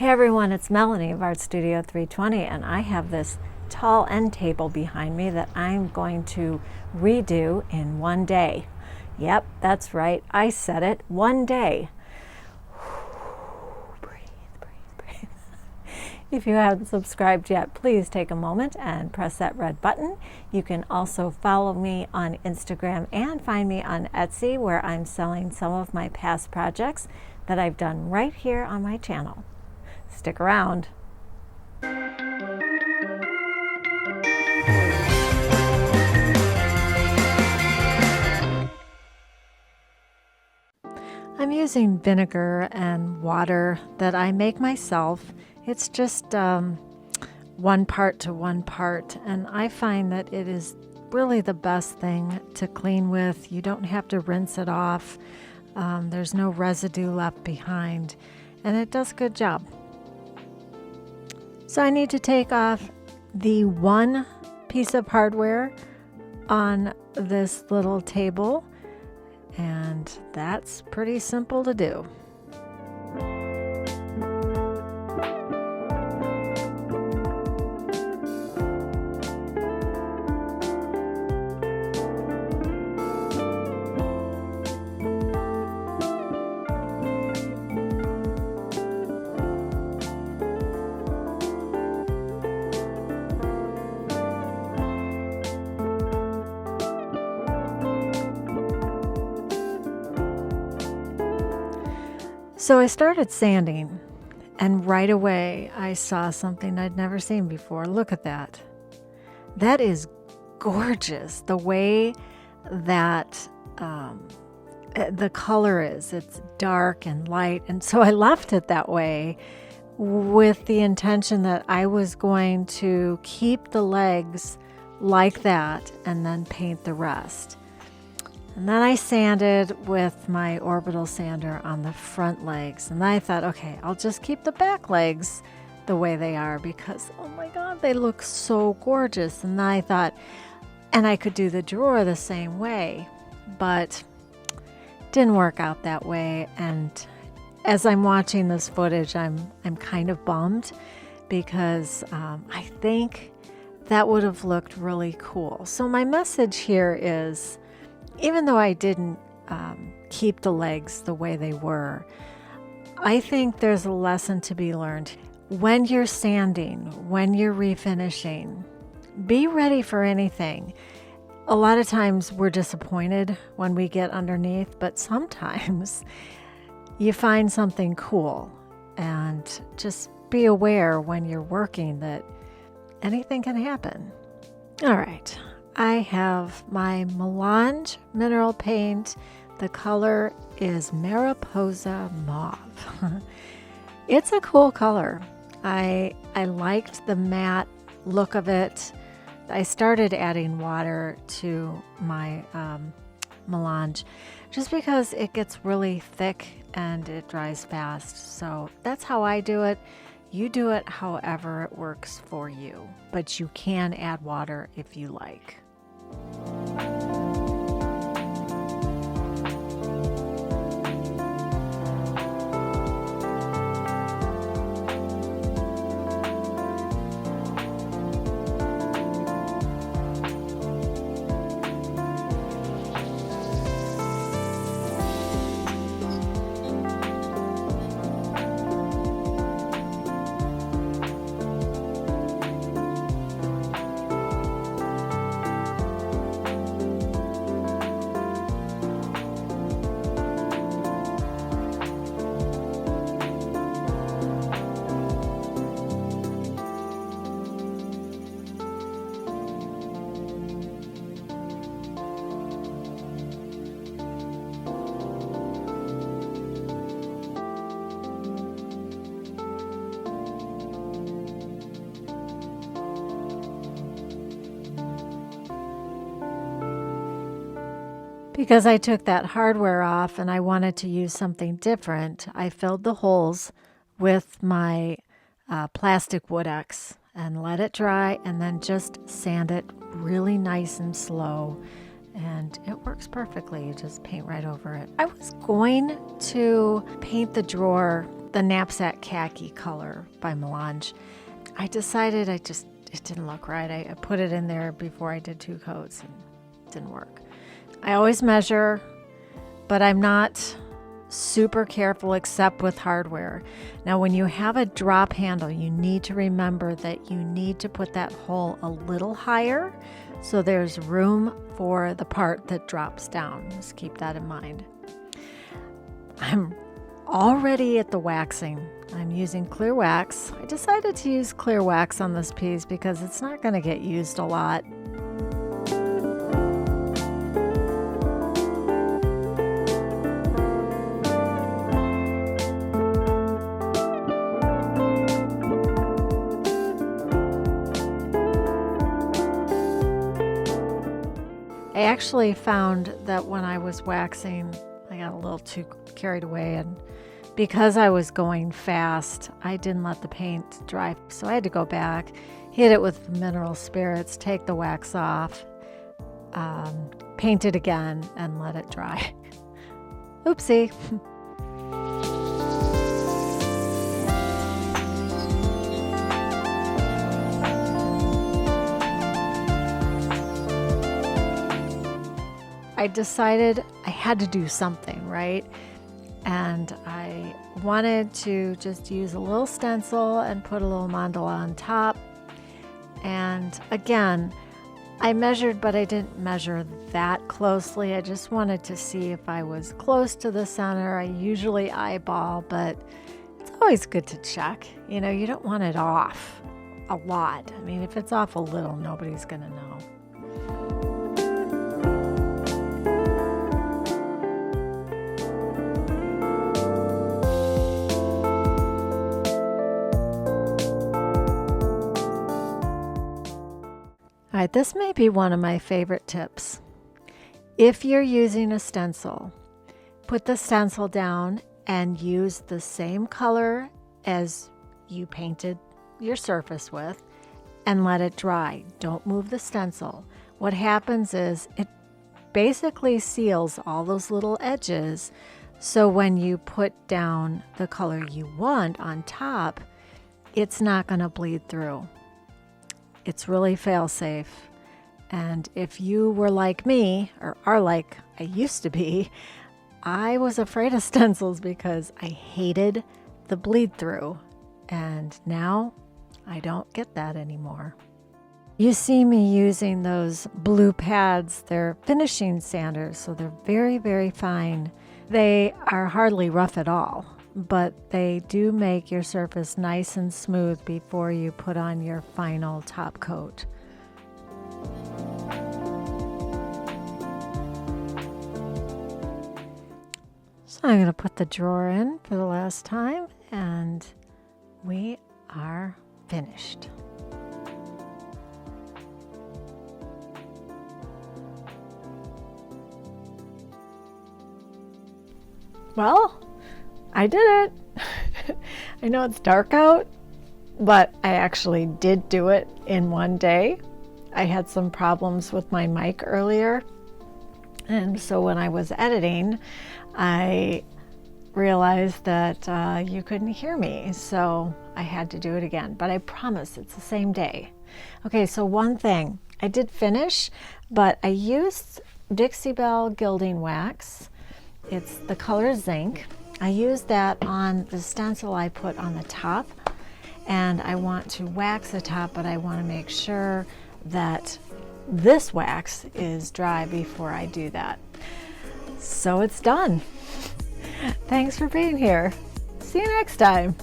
Hey everyone, it's Melanie of Art Studio 320, and I have this tall end table behind me that I'm going to redo in one day. Yep, that's right, I said it, one day. Breathe, breathe, breathe. If you haven't subscribed yet, please take a moment and press that red button. You can also follow me on Instagram and find me on Etsy, where I'm selling some of my past projects that I've done right here on my channel. Stick around. I'm using vinegar and water that I make myself. It's just 1 part to 1 part, and I find that it is really the best thing to clean with. You don't have to rinse it off. There's no residue left behind, and it does a good job. So I need to take off the one piece of hardware on this little table, and that's pretty simple to do. So I started sanding, and right away I saw something I'd never seen before. Look at that. That is gorgeous. The way that the color is. It's dark and light, and so I left it that way with the intention that I was going to keep the legs like that and then paint the rest. And then I sanded with my orbital sander on the front legs. And I thought, okay, I'll just keep the back legs the way they are because, oh my God, they look so gorgeous. And I thought, and I could do the drawer the same way, but it didn't work out that way. And as I'm watching this footage, I'm kind of bummed because I think that would have looked really cool. So my message here is, even though I didn't keep the legs the way they were, I think there's a lesson to be learned. When you're sanding, when you're refinishing, be ready for anything. A lot of times we're disappointed when we get underneath, but sometimes you find something cool, and just be aware when you're working that anything can happen. All right. I have my Melange mineral paint. The color is Mariposa Mauve. It's a cool color. I liked the matte look of it. I started adding water to my Melange just because it gets really thick and it dries fast. So that's how I do it. You do it however it works for you, but you can add water if you like. Because I took that hardware off and I wanted to use something different, I filled the holes with my plastic Wood X and let it dry, and then just sand it really nice and slow, and it works perfectly. You just paint right over it. I was going to paint the drawer the knapsack khaki color by Melange. I decided it didn't look right. I put it in there before I did 2 coats and it didn't work. I always measure, but I'm not super careful except with hardware. Now, when you have a drop handle, you need to remember that you need to put that hole a little higher so there's room for the part that drops down. Just keep that in mind. I'm already at the waxing. I'm using clear wax. I decided to use clear wax on this piece because it's not going to get used a lot. I actually found that when I was waxing, I got a little too carried away, and because I was going fast, I didn't let the paint dry. So I had to go back, hit it with mineral spirits, take the wax off, paint it again, and let it dry. Oopsie. I decided I had to do something, right? And I wanted to just use a little stencil and put a little mandala on top. And again, I measured, but I didn't measure that closely. I just wanted to see if I was close to the center. I usually eyeball, but it's always good to check. You know, you don't want it off a lot. I mean, if it's off a little, nobody's gonna know. All right, this may be one of my favorite tips. If you're using a stencil, put the stencil down and use the same color as you painted your surface with and let it dry. Don't move the stencil. What happens is it basically seals all those little edges, so when you put down the color you want on top, it's not going to bleed through. It's really fail-safe. And if you were like me, or are like I used to be, I was afraid of stencils because I hated the bleed through. And now I don't get that anymore. You see me using those blue pads. They're finishing sanders, so they're very, very fine. They are hardly rough at all, but they do make your surface nice and smooth before you put on your final top coat. So I'm going to put the drawer in for the last time, and we are finished. Well, I did it. I know it's dark out, but I actually did do it in one day. I had some problems with my mic earlier, and so when I was editing, I realized that you couldn't hear me, so I had to do it again, but I promise it's the same day. Okay, so one thing, I did finish, but I used Dixie Belle Gilding Wax. It's the color Zinc. I used that on the stencil I put on the top, and I want to wax the top, but I want to make sure that this wax is dry before I do that. So it's done. Thanks for being here. See you next time.